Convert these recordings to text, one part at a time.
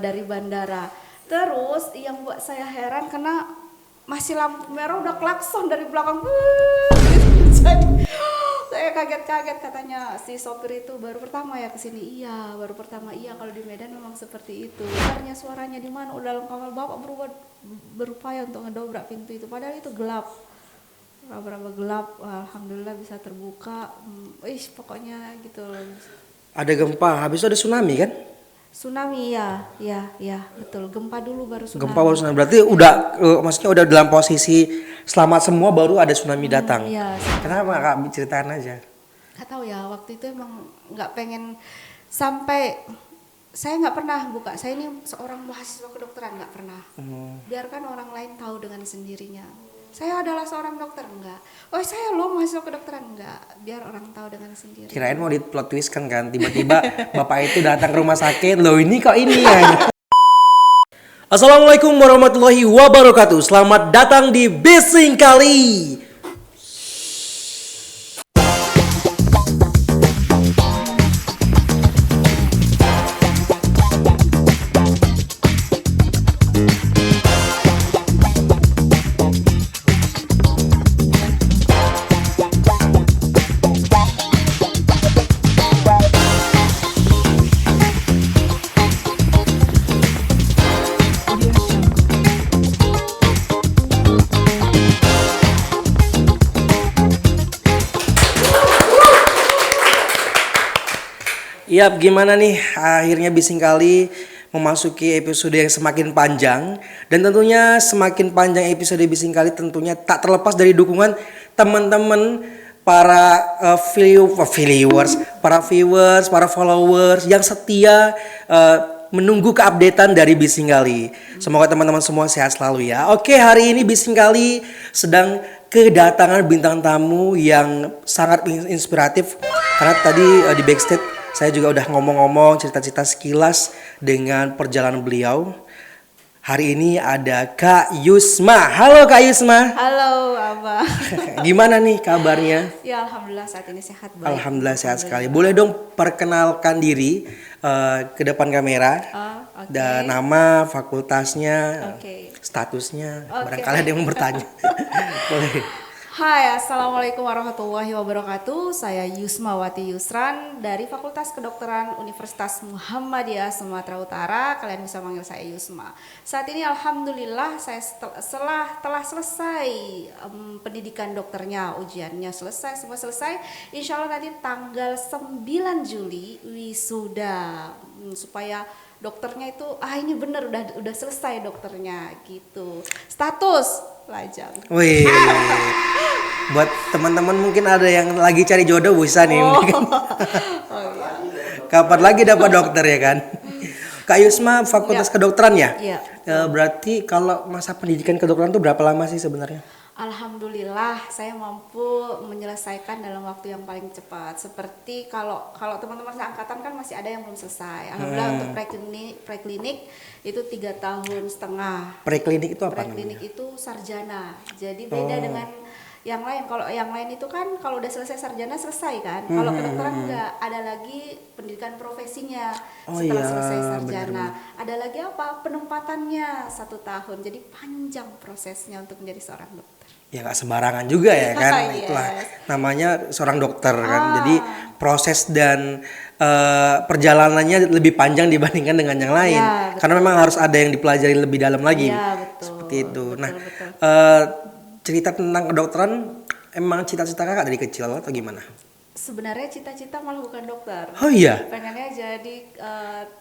dari bandara. Terus yang buat saya heran karena masih lampu merah udah klakson dari belakang. Jadi saya kaget-kaget, katanya si sopir itu baru pertama ya kesini. Iya, baru pertama. Iya, kalau di Medan memang seperti itu. Sebenarnya suaranya di mana? Udah dalam kamar bapak berupaya untuk ngedobrak pintu itu. Padahal itu gelap. Raba-raba gelap. Alhamdulillah bisa terbuka. Pokoknya gitu. Ada gempa, habis itu ada tsunami kan? Tsunami ya, betul. Gempa dulu baru Gempa baru tsunami. tsunami. Berarti udah maksudnya udah dalam posisi selamat semua baru ada tsunami datang. Iya. Kenapa Kak? Ceritain aja. Gak tahu ya, waktu itu emang nggak pengen sampai saya nggak pernah buka. Saya ini seorang mahasiswa kedokteran, nggak pernah. Biarkan orang lain tahu dengan sendirinya. Saya adalah seorang dokter, enggak. Oh, saya loh mahasiswa kedokteran, enggak. Biar orang tahu dengan sendiri. Kirain mau di plot twist kan, tiba-tiba bapak itu datang ke rumah sakit, loh ini kok ini ya. Assalamualaikum warahmatullahi wabarakatuh. Selamat datang di Bising Kali. Yap, gimana nih akhirnya Bising Kali memasuki episode yang semakin panjang. Dan tentunya semakin panjang episode Bising Kali tentunya tak terlepas dari dukungan teman-teman para viewers, para followers yang setia menunggu keupdatean dari Bising Kali. Semoga teman-teman semua sehat selalu ya. Oke, hari ini Bising Kali sedang kedatangan bintang tamu yang sangat inspiratif. Karena tadi di backstage saya juga udah ngomong-ngomong cerita-cerita sekilas dengan perjalanan beliau. Hari ini ada Kak Yusma. Halo Kak Yusma. Halo, Abah. Gimana nih kabarnya? Ya, alhamdulillah saat ini sehat, baik. Alhamdulillah sehat sekali. Boleh dong perkenalkan diri ke depan kamera. Okay. Dan nama, fakultasnya, Okay. statusnya. Okay. Barangkali ada yang mau bertanya. Boleh. Hai, assalamualaikum warahmatullahi wabarakatuh. Saya Yusmawati Yusran dari Fakultas Kedokteran Universitas Muhammadiyah Sumatera Utara. Kalian bisa manggil saya Yusma. Saat ini alhamdulillah saya telah selesai pendidikan dokternya, ujiannya selesai, semua selesai. Insya Allah nanti tanggal 9 Juli wisuda, supaya dokternya itu ini bener udah selesai dokternya gitu. Status lajang. Wih, buat teman-teman mungkin ada yang lagi cari jodoh bisa nih. Oh. Kapan lagi dapat dokter ya kan? Kak Yusma Fakultas Kedokteran ya? Iya. Berarti kalau masa pendidikan kedokteran itu berapa lama sih sebenarnya? Alhamdulillah saya mampu menyelesaikan dalam waktu yang paling cepat. Seperti kalau teman-teman seangkatan kan masih ada yang belum selesai. Alhamdulillah untuk preklinik itu 3,5 tahun. Preklinik itu apa Preklinik namanya? itu sarjana. Jadi beda dengan yang lain. Kalau yang lain itu kan kalau udah selesai sarjana selesai kan. Kalau kedokteran enggak, ada lagi pendidikan profesinya setelah selesai sarjana. Bener. Ada lagi apa? Penempatannya 1 tahun. Jadi panjang prosesnya untuk menjadi seorang dokter. Ya nggak sembarangan juga ya kan. Yes. Itulah namanya seorang dokter kan. Jadi proses dan perjalanannya lebih panjang dibandingkan dengan yang lain. Ya, karena memang harus ada yang dipelajari lebih dalam lagi. Ya, betul. Seperti itu. Betul, Nah, betul. cerita tentang kedokteran emang cita-cita kakak dari kecil atau gimana? Sebenarnya cita-cita malah bukan dokter. Oh iya. Pengennya jadi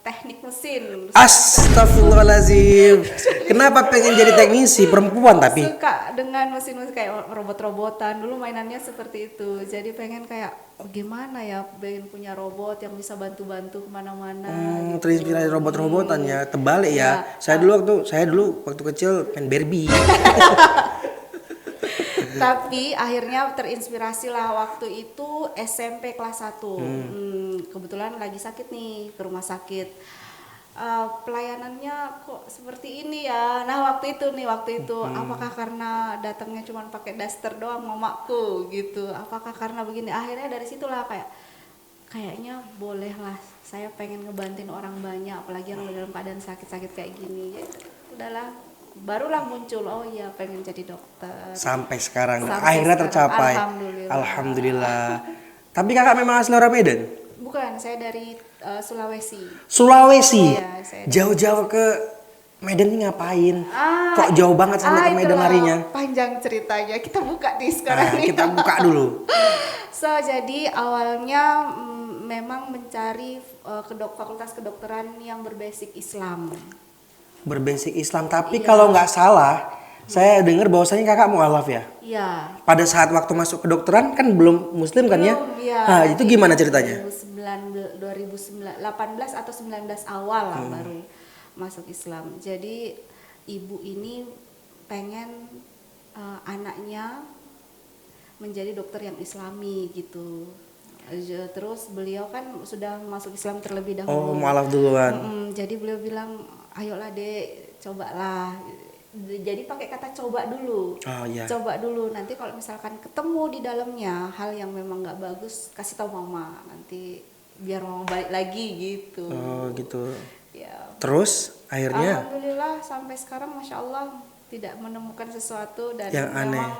teknik mesin. Astagfirullahaladzim. Kenapa pengen jadi teknisi perempuan tapi? Suka dengan mesin-mesin kayak robot-robotan. Dulu mainannya seperti itu. Jadi pengen kayak gimana ya, pengen punya robot yang bisa bantu-bantu kemana-mana. Gitu. Terinspirasi robot-robotan ya. Terbalik ya. Saya dulu waktu kecil main Barbie. Tapi akhirnya terinspirasi lah waktu itu SMP kelas 1. Kebetulan lagi sakit nih, ke rumah sakit. Pelayanannya kok seperti ini ya. Nah waktu itu apakah karena datangnya cuma pakai daster doang mamaku gitu, apakah karena begini. Akhirnya dari situlah kayaknya bolehlah, saya pengen ngebantuin orang banyak, apalagi yang dalam keadaan sakit-sakit kayak gini. Ya, udahlah, barulah muncul, oh iya pengen jadi dokter. Sampai sekarang Sampai akhirnya sekarang, tercapai. alhamdulillah. Alhamdulillah. Tapi kakak memang asli orang Medan? Bukan, saya dari Sulawesi. Sulawesi. Iya, saya dari Jauh-jauh ke Medan nih ngapain? Kok Ah, jauh banget sampai ke Medan itulah larinya? panjang ceritanya. Kita buka di sekarang Nah, nih. kita buka dulu. So, jadi awalnya memang mencari fakultas kedokteran yang berbasic Islam. Berbasic Islam, tapi Iya. kalau nggak salah, saya dengar bahwasanya kakak mualaf ya. Iya. Pada saat waktu masuk kedokteran kan belum muslim kan ya? Belum, iya. Nah, itu gimana ceritanya? 2018 atau 19 awal lah baru masuk Islam. Jadi ibu ini pengen anaknya menjadi dokter yang Islami gitu. Terus beliau kan sudah masuk Islam terlebih dahulu. Oh, mualaf duluan. Jadi beliau bilang, ayolah dek, cobalah. Jadi pakai kata coba dulu. Oh iya. Coba dulu, nanti kalau misalkan ketemu di dalamnya hal yang memang nggak bagus, kasih tahu mama, nanti biar mama balik lagi gitu. Oh gitu. Ya. Terus akhirnya Alhamdulillah sampai sekarang masya Allah tidak menemukan sesuatu dan Yang aneh. memang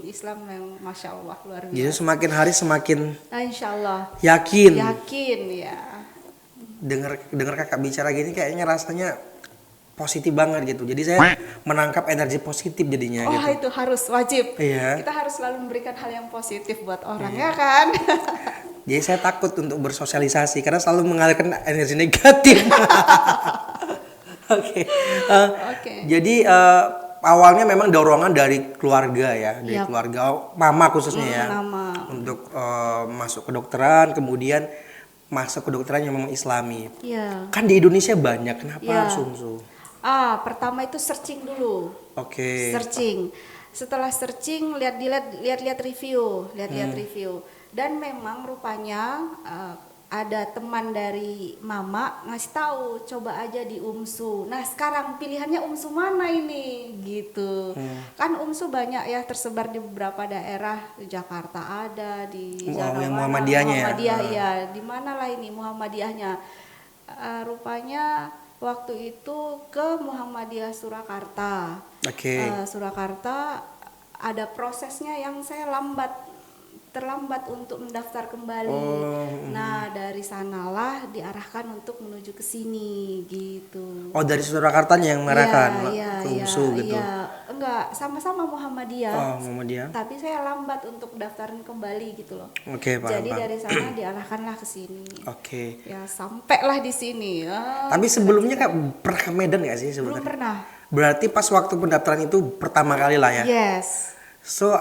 Islam yang masya Allah luar jadi biasa. semakin hari semakin Nah, insya Allah yakin. yakin ya. Dengar kakak bicara gini kayaknya rasanya positif banget gitu. Jadi saya menangkap energi positif jadinya Oh gitu. itu harus wajib. Iya. Kita harus selalu memberikan hal yang positif buat orang ya kan. Jadi saya takut untuk bersosialisasi karena selalu mengalirkan energi negatif. Oke. Oke. Jadi awalnya memang dorongan dari keluarga ya, dari Yap. keluarga mama khususnya ya. Nama. Untuk masuk kedokteran, kemudian masuk kedokteran yang memang Islami. Iya. Kan di Indonesia banyak, kenapa Iya. harus UMSU? Pertama itu searching dulu. Oke. Searching. Setelah searching lihat-lihat review, review. Dan memang rupanya ada teman dari mama ngasih tahu coba aja di UMSU. Nah, sekarang pilihannya UMSU mana ini gitu. Kan UMSU banyak ya tersebar di beberapa daerah, di Jakarta ada, di Oh, yang mana, Muhammadiyahnya ya? Muhammadiyah ya. Di mana lah ini Muhammadiyahnya? Rupanya waktu itu ke Muhammadiyah Surakarta. Oke. Surakarta ada prosesnya yang saya terlambat untuk mendaftar kembali. Nah, dari sanalah diarahkan untuk menuju ke sini gitu. Oh, dari Surakartanya yang mengarahkan Iya, ke UMSU gitu. Iya, enggak, sama-sama Muhammadiyah. Oh, Muhammadiyah. Tapi saya lambat untuk daftarin kembali gitu loh. Oke, paham. Jadi paham. dari sana diarahkanlah ke sini. Oke. Ya, sampailah di sini. Tapi sebelumnya Kak pernah ke Medan nggak sih belum sebenarnya? pernah. Berarti pas waktu pendaftaran itu pertama kali lah ya. Yes. So,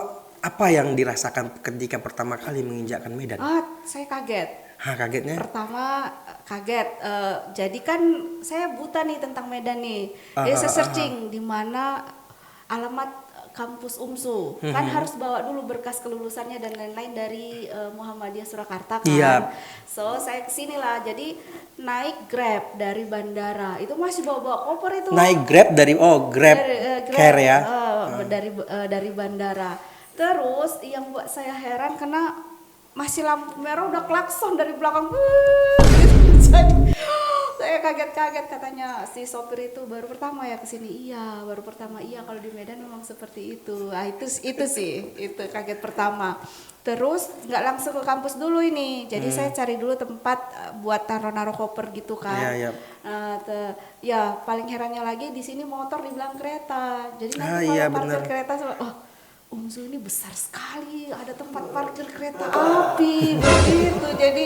apa yang dirasakan ketika pertama kali menginjakkan Medan? Saya kaget. Hah, kagetnya? Pertama kaget. Jadi kan saya buta nih tentang Medan nih. Jadi saya searching di mana alamat kampus UMSU. Kan harus bawa dulu berkas kelulusannya dan lain-lain dari Muhammadiyah Surakarta kan. Iya. So saya kesini lah. Jadi naik Grab dari bandara. Itu masih bawa-bawa koper itu. Naik Grab dari Grab Care ya. Dari bandara. Terus yang buat saya heran karena masih lampu merah udah klakson dari belakang. Gitu. Jadi saya kaget-kaget, katanya si sopir itu baru pertama ya kesini. Iya, baru pertama. Iya, kalau di Medan memang seperti itu. Itu sih, itu kaget pertama. Terus nggak langsung ke kampus dulu ini. Jadi saya cari dulu tempat buat taruh-naruh koper gitu kan. Iya, iya. Ya paling herannya lagi di sini motor dibilang kereta. Jadi nanti iya, kalau parkir bener. kereta UMSU ini besar sekali, ada tempat parkir kereta api begitu. Jadi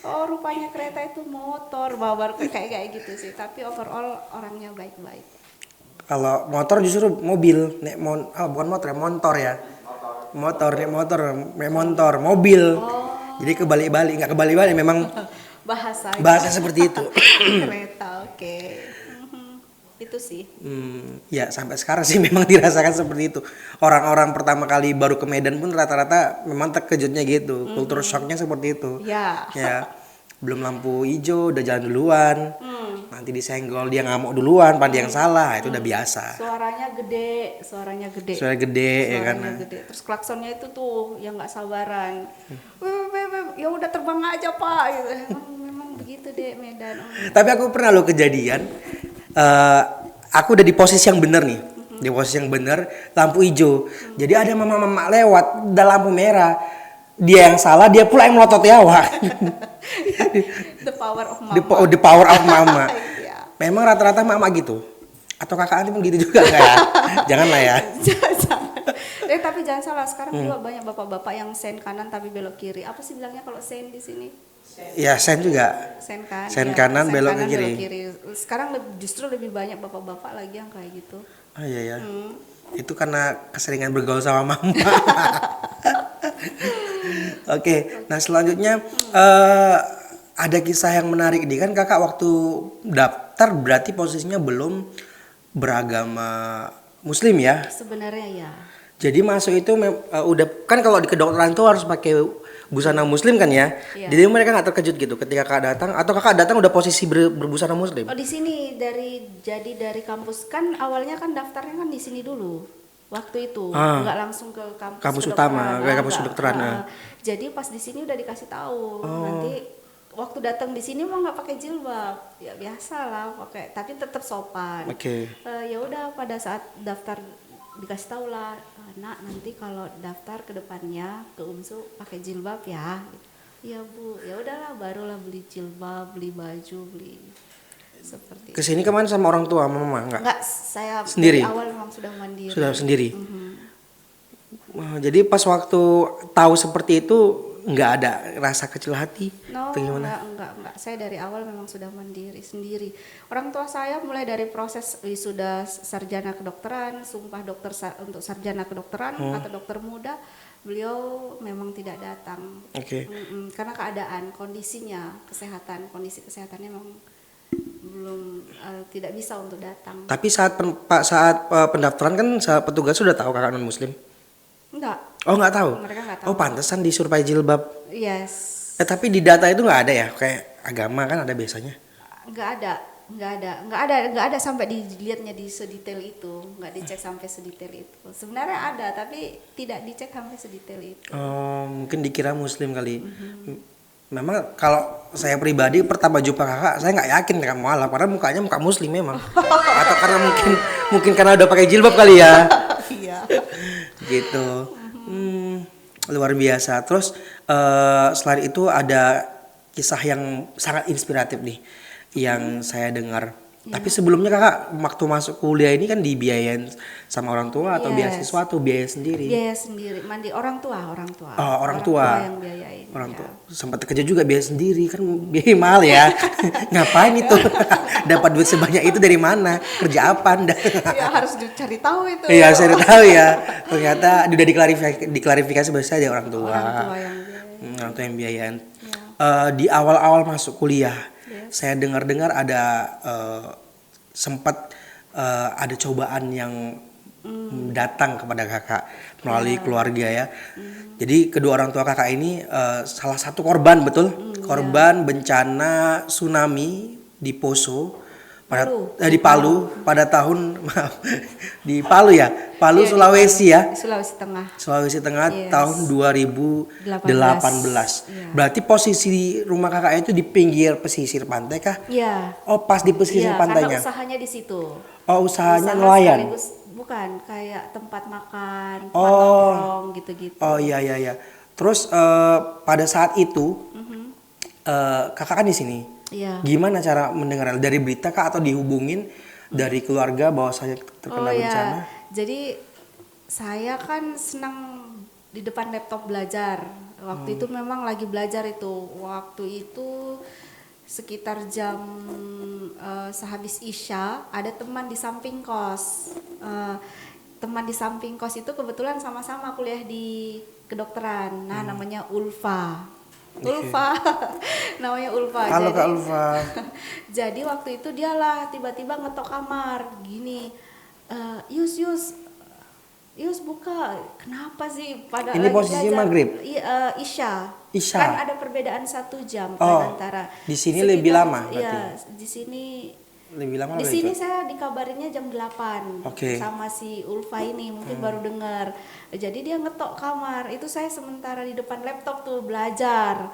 rupanya kereta itu motor, bawa kayak gitu sih. Tapi overall orangnya baik-baik. Kalau motor justru mobil, bukan motor ya, motor ya. Motor, mobil. Jadi kebalik-balik, nggak kebalik-balik memang bahasa seperti itu. Kereta, oke. Itu sih. Ya sampai sekarang sih memang dirasakan seperti itu. Orang-orang pertama kali baru ke Medan pun rata-rata memang terkejutnya gitu. Kultur shocknya seperti itu. Ya. Ya, belum lampu hijau udah jalan duluan. Nanti disenggol dia ngamuk duluan, pada yang salah, itu udah biasa. Suaranya gede. Suara gede ya kan. Suaranya gede. Terus klaksonnya itu tuh yang nggak sabaran. ya udah terbang aja Pak gitu. Memang begitu deh Medan. Tapi aku pernah lo kejadian, aku udah di posisi yang bener nih, di posisi yang bener, lampu hijau. Jadi ada mama-mama lewat, udah lampu merah. Dia yang salah, dia pula yang melotot nyawa. The power of mama. The power of mama. Iya. Memang rata-rata mama gitu. Atau kakak anti pun gitu juga enggak ya? Janganlah ya. Jangan. Tapi jangan salah, sekarang juga banyak bapak-bapak yang sen kanan tapi belok kiri. Apa sih bilangnya kalau sen di sini? Ya sen juga. Sen kan. Sen ya, kanan, sen belok ke kanan, kiri. belok kiri. Sekarang justru lebih banyak bapak-bapak lagi yang kayak gitu. Oh iya ya. Itu karena keseringan bergaul sama mama. Oke, nah selanjutnya ada kisah yang menarik nih kan kakak waktu daftar berarti posisinya belum beragama Muslim ya. Sebenarnya ya. Jadi masuk itu udah kan kalau di kedokteran itu harus pakai busana Muslim kan ya. Iya. Jadi mereka nggak terkejut gitu ketika kakak datang atau kakak datang udah posisi berbusana Muslim. Oh di sini dari kampus kan awalnya kan daftarnya kan di sini dulu waktu itu nggak langsung ke kampus utama kayak kampus nggak. kedokteran. Jadi pas di sini udah dikasih tahu nanti waktu datang di sini mah nggak pakai jilbab ya biasa lah pakai tapi tetap sopan. Oke. Ya udah pada saat daftar dikasih tahu lah nak nanti kalau daftar ke depannya ke UMSU pakai jilbab ya. Iya Bu, ya udahlah barulah beli jilbab, beli baju, beli seperti Kesini kemana sama orang tua mama enggak? Enggak, saya Sendiri? dari awal memang sudah mandiri. Sudah sendiri. Wah, jadi pas waktu tahu seperti itu nggak ada rasa kecil hati No, atau gimana? enggak. Saya dari awal memang sudah mandiri sendiri. Orang tua saya mulai dari proses wisuda sarjana kedokteran, sumpah dokter untuk sarjana kedokteran atau dokter muda, beliau memang tidak datang. Oke. Karena keadaan, kondisinya, kondisi kesehatannya memang belum tidak bisa untuk datang. Tapi saat pendaftaran kan petugas sudah tahu kakak non Muslim. Enggak. Oh nggak tahu. Mereka nggak tahu. Oh pantesan disuruh pakai jilbab. Yes. Tapi di data itu nggak ada ya kayak agama kan ada biasanya. Nggak ada sampai dilihatnya di sedetail itu, nggak dicek sampai sedetail itu. Sebenarnya ada tapi tidak dicek sampai sedetail itu. Oh mungkin dikira Muslim kali. Memang kalau saya pribadi pertama jumpa kakak saya nggak yakin kakak mualaf karena mukanya muka Muslim memang. Atau karena mungkin karena udah pakai jilbab kali ya. Iya. Gitu. Luar biasa. Terus selain itu ada kisah yang sangat inspiratif nih yang saya dengar. Tapi sebelumnya kakak waktu masuk kuliah ini kan dibiayain sama orang tua atau beasiswa atau biaya sendiri? Biaya sendiri, mandi orang tua. Oh, orang tua yang biayain. Orang ya. tua sempat kerja juga biaya sendiri kan biaya mahal ya. Ngapain itu? Dapat duit sebanyak itu dari mana? Kerja apa Anda? Ya harus dicari tahu itu. Iya, saya tahu ya. Ternyata udah diklarifikasi bahwa saya ada orang tua. Orang tua yang biayain. Di awal-awal masuk kuliah, saya dengar-dengar ada sempat ada cobaan yang datang kepada kakak melalui keluarga ya. Jadi kedua orang tua kakak ini salah satu korban betul, korban bencana tsunami di Poso di Palu pada tahun di Palu ya, Palu Sulawesi ya. Sulawesi Tengah tahun 2018. Berarti posisi rumah kakak itu di pinggir pesisir pantai kah? Iya. Oh, pas di pesisir pantainya. Karena usahanya di situ. Oh, usahanya nelayan. Bukan, kayak tempat makan, tempat nongkrong gitu-gitu. Oh iya. Terus pada saat itu kakak kan di sini. Iya. Gimana cara mendengar dari berita kah atau dihubungin dari keluarga bahwa saya terkena bencana? Jadi saya kan senang di depan laptop belajar. Waktu itu memang lagi belajar itu. Waktu itu sekitar jam sehabis Isya ada teman di samping kos. Teman di samping kos itu kebetulan sama-sama kuliah di kedokteran. Nah, namanya Ulfa. Namanya Ulfa. Halo Kak Ulfa. Jadi waktu itu dialah tiba-tiba ngetok kamar gini, Yus buka, kenapa sih pada ini posisinya maghrib? Isya. Isya. Kan ada perbedaan 1 jam kan antara. Di sini lebih lama berarti. Iya, di sini lebih lama. Di sini saya dikabarinnya jam 8 Okay. sama si Ulfa ini mungkin baru dengar. Jadi dia ngetok kamar. Itu saya sementara di depan laptop tuh belajar.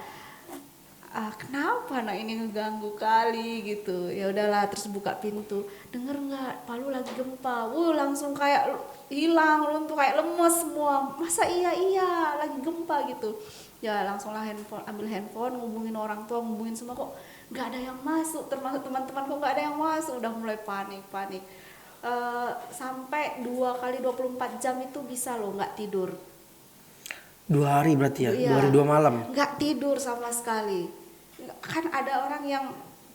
kenapa anak ini ngeganggu kali gitu. Ya udahlah, terus buka pintu, denger nggak Palu lagi gempa. Langsung kayak hilang luntur, kayak lemes semua. Masa iya lagi gempa gitu. Ya langsung lah ambil handphone, ngubungin orang tua, ngubungin semua, kok nggak ada yang masuk, termasuk teman-teman kok nggak ada yang masuk. Udah mulai panik. Sampai 2 kali 24 jam itu bisa loh nggak tidur. 2 hari berarti ya, Iya, 2 hari 2 malam. nggak tidur sama sekali. Kan ada orang yang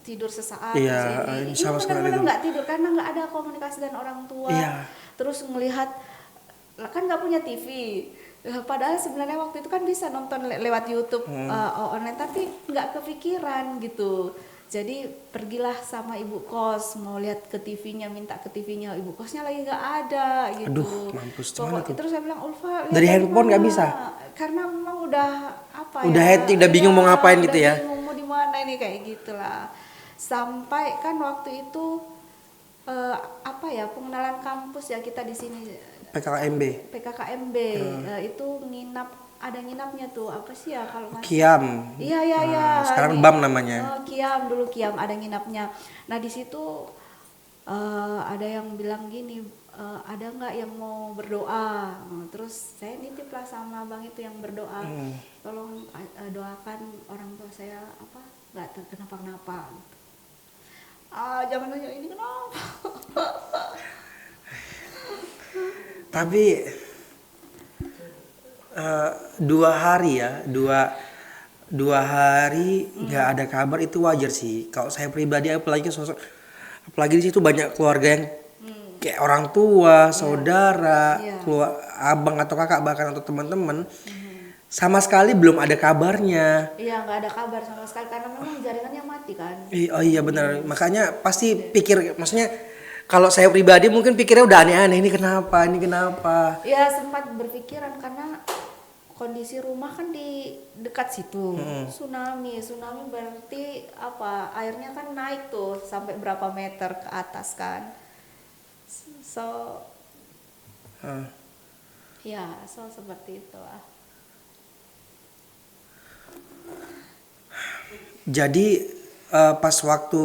tidur sesaat, Iya, terus ini sama sekali benar-benar tidur. nggak tidur karena nggak ada komunikasi dengan orang tua. Iya. Terus ngelihat, kan nggak punya TV. Padahal sebenarnya waktu itu kan bisa nonton lewat YouTube online, tapi nggak kepikiran gitu. Jadi pergilah sama ibu kos, mau lihat ke TV-nya, minta ke TV-nya, ibu kosnya lagi nggak ada gitu. Aduh, mampus, gimana tuh? Terus saya bilang, Ulfa, lihat Dari handphone nggak mana?" bisa? Karena memang udah Udah hectic, udah bingung mau ngapain gitu ya? Udah bingung mau di mana ini, kayak gitulah. Sampai kan waktu itu pengenalan kampus ya kita di sini, PKKMB. PKKMB. Itu ada nginapnya tuh, apa sih ya kalau nggak Kiam. Iya. Sekarang BAM namanya. Kiam, dulu Kiam ada nginapnya. Nah di situ ada yang bilang gini, ada nggak yang mau berdoa? Terus saya nitip lah sama abang itu yang berdoa, tolong doakan orang tua saya nggak kenapa-kenapa. Jangan nanya ini kenapa. Tapi 2 hari ya, dua hari nggak ada kabar itu wajar sih. Kalau saya pribadi, apalagi di situ banyak keluarga yang kayak orang tua, saudara, abang atau kakak bahkan atau teman-teman, sama sekali belum ada kabarnya. Iya, nggak ada kabar sama sekali karena memang jaringannya mati kan. Oh iya benar, makanya pasti pikir, maksudnya kalau saya pribadi mungkin pikirnya udah aneh-aneh, ini kenapa. Ya sempat berpikiran karena kondisi rumah kan di dekat situ. Tsunami berarti airnya kan naik tuh sampai berapa meter ke atas kan. So seperti itu lah. Jadi pas waktu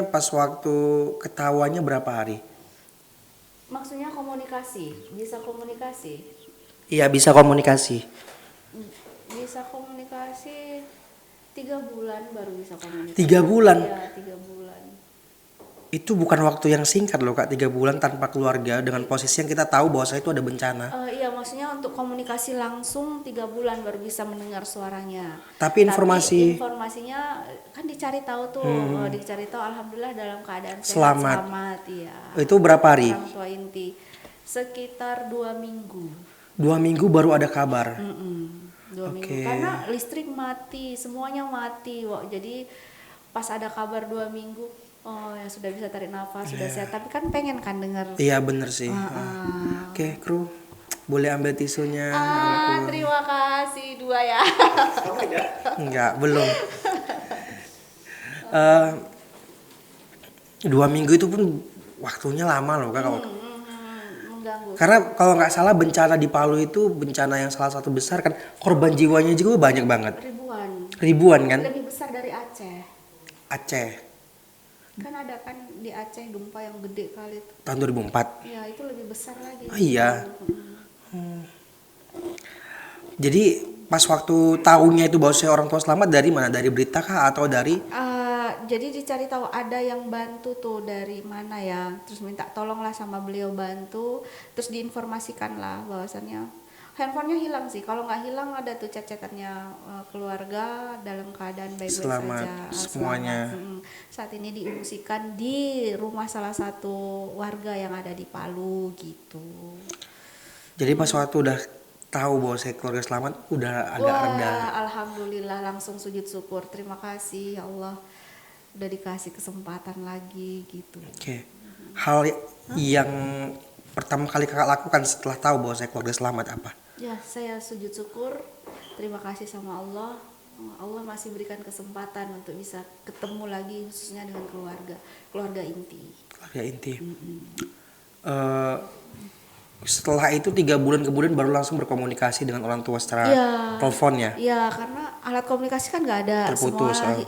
pas waktu ketawanya berapa hari? Maksudnya bisa komunikasi. Iya, bisa komunikasi. Bisa komunikasi 3 bulan baru bisa komunikasi. 3 bulan? Iya, 3 bulan. Itu bukan waktu yang singkat loh Kak, 3 bulan tanpa keluarga dengan posisi yang kita tahu bahwa saya itu ada bencana. Iya, maksudnya untuk komunikasi langsung 3 bulan baru bisa mendengar suaranya. Tapi informasinya kan dicari tahu tuh, dicari tahu alhamdulillah dalam keadaan selamat. Iya. Itu berapa hari? Orang tua inti sekitar 2 minggu. 2 minggu baru ada kabar. 2 minggu karena listrik mati, semuanya mati. Jadi pas ada kabar 2 minggu, ya sudah bisa tarik nafas, sudah sehat. Tapi kan pengen kan dengar. Iya bener sih. Oke, kru, boleh ambil tisunya. Terima kasih 2 ya. Enggak, belum. 2 minggu itu pun waktunya lama loh Kak. Mengganggu. Karena kalau nggak salah bencana di Palu itu bencana yang salah satu besar kan, korban jiwanya juga banyak banget. Ribuan kan? Lebih besar dari Aceh. Kan ada kan di Aceh gempa yang gede kali itu. Tahun 2004. Ya itu lebih besar lagi. Oh iya. Jadi pas waktu tahunya itu bahwa saya orang tua selamat dari mana? Dari berita kah atau dari? Jadi dicari tahu ada yang bantu tuh dari mana ya. Terus minta tolonglah sama beliau bantu. Terus diinformasikan lah bahwasannya handphonenya hilang sih. Kalau nggak hilang ada tuh chat-chatannya keluarga dalam keadaan baik-baik saja. Semuanya. Saat ini diungsikan di rumah salah satu warga yang ada di Palu gitu. Jadi pas waktu udah tahu bahwa saya keluarga selamat udah agak reda. Alhamdulillah, langsung sujud syukur. Terima kasih ya Allah udah dikasih kesempatan lagi gitu. Oke. Hal yang pertama kali Kakak lakukan setelah tahu bahwa saya keluarga selamat apa? Ya, saya sujud syukur. Terima kasih sama Allah. Allah masih berikan kesempatan untuk bisa ketemu lagi khususnya dengan keluarga inti. Keluarga inti. Setelah itu 3 bulan kemudian baru langsung berkomunikasi dengan orang tua secara Iya. telepon ya. Iya, karena alat komunikasi kan nggak ada Terputus, semua.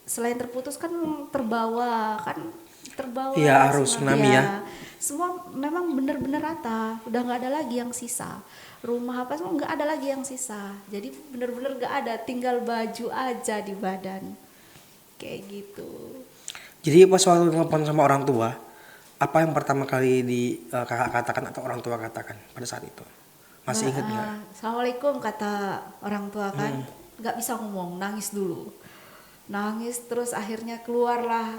Selain terputus kan terbawa Iya, arus semua. tsunami ya. Semua memang benar-benar rata, udah nggak ada lagi yang sisa. Rumah apa semua nggak ada lagi yang sisa. Jadi benar-benar nggak ada, tinggal baju aja di badan. Kayak gitu. Jadi pas waktu telepon sama orang tua, apa yang pertama kali kakak katakan atau orang tua katakan pada saat itu? Masih ingat nggak? Assalamualaikum kata orang tua kan, nggak bisa ngomong, nangis dulu, nangis terus akhirnya keluarlah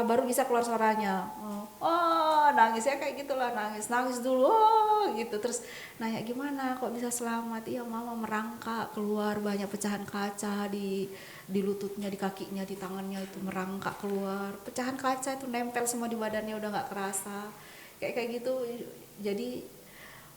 baru bisa keluar suaranya. Oh nangisnya kayak gitulah, nangis dulu, oh gitu, terus nanya gimana kok bisa selamat. Iya mama merangkak keluar, banyak pecahan kaca di lututnya, di kakinya, di tangannya itu merangkak keluar, pecahan kaca itu nempel semua di badannya, udah nggak kerasa kayak gitu. Jadi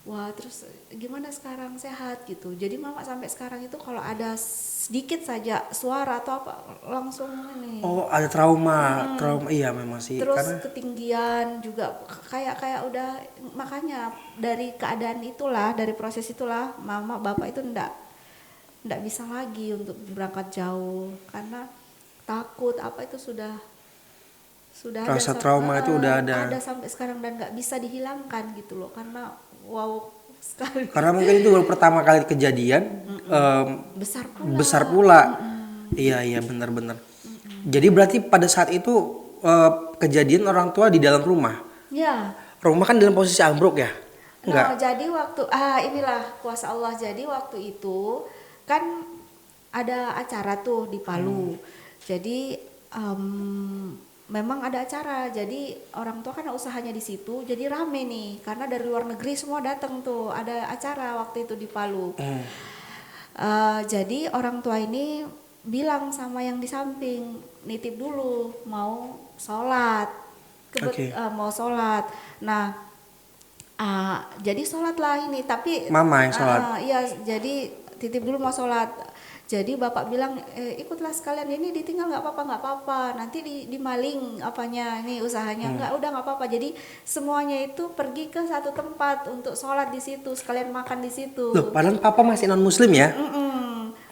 wah, terus gimana sekarang, sehat gitu. Jadi mama sampai sekarang itu kalau ada sedikit saja suara atau apa langsung ini. Oh, ada trauma, iya memang sih. Terus Karena ketinggian juga kayak udah, makanya dari keadaan itulah, dari proses itulah mama bapak itu ndak bisa lagi untuk berangkat jauh karena takut apa itu sudah rasa ada trauma itu udah ada. sampai sekarang dan nggak bisa dihilangkan gitu loh, karena wow sekali. Karena mungkin itu baru pertama kali kejadian, Besar pula. besar pula. Iya benar-benar. Jadi berarti pada saat itu kejadian orang tua di dalam rumah. Ya. Rumah kan dalam posisi ambruk ya? Enggak. Nah, jadi waktu inilah kuasa Allah. Jadi waktu itu kan ada acara tuh di Palu. Jadi memang ada acara. Jadi orang tua kan usahanya di situ. Jadi rame nih karena dari luar negeri semua datang tuh. Ada acara waktu itu di Palu. Jadi orang tua ini bilang sama yang di samping, nitip dulu mau sholat. Mau sholat. Nah, jadi sholat lah ini, tapi Mama yang sholat. iya, jadi titip dulu mau sholat. Jadi bapak bilang ikutlah sekalian, ini ditinggal nggak apa-apa, nanti dimaling apanya ini usahanya, udah nggak apa-apa. Jadi semuanya itu pergi ke satu tempat untuk sholat di situ, sekalian makan di situ. Loh, padahal papa masih non muslim ya?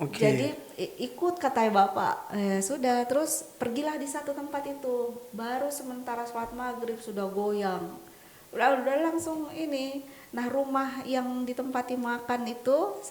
Jadi ikut katanya bapak, sudah, terus pergilah di satu tempat itu, baru sementara sholat maghrib sudah goyang, udah langsung ini. Nah rumah yang ditempati makan itu,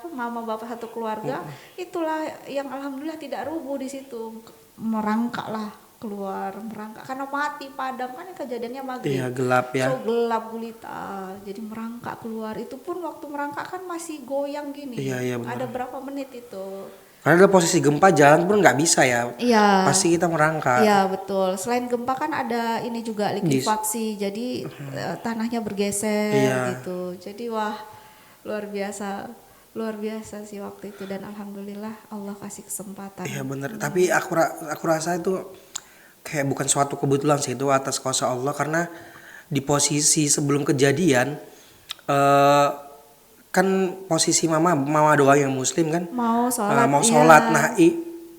mama bapak satu keluarga, itulah yang alhamdulillah tidak rubuh di situ, merangkaklah keluar, merangkak karena mati padam kan kejadiannya maghrib. Iya, gelap ya. So gelap gulita, jadi merangkak keluar. Itu pun waktu merangkak kan masih goyang gini. Iya, benar. Ada berapa menit itu? Karena dalam posisi gempa jalan pun nggak bisa ya. Iya. Pasti kita merangkak. Iya betul. Selain gempa kan ada ini juga likuifaksi, jadi tanahnya bergeser gitu. Jadi wah luar biasa sih waktu itu, dan alhamdulillah Allah kasih kesempatan. Iya benar. Tapi aku rasa itu kayak bukan suatu kebetulan sih, itu atas kuasa Allah, karena di posisi sebelum kejadian kan posisi mama doang yang muslim kan, mau sholat. Nah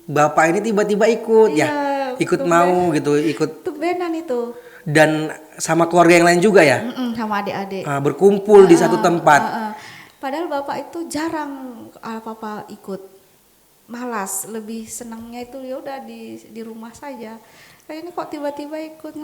bapak ini tiba-tiba ikut ikut mau gitu, ikut tumbenan itu, dan sama keluarga yang lain juga ya, sama adik-adik berkumpul di satu tempat. Padahal bapak itu jarang papa ikut, malas, lebih senangnya itu ya udah di rumah saja. Kayak ini kok tiba-tiba ikut,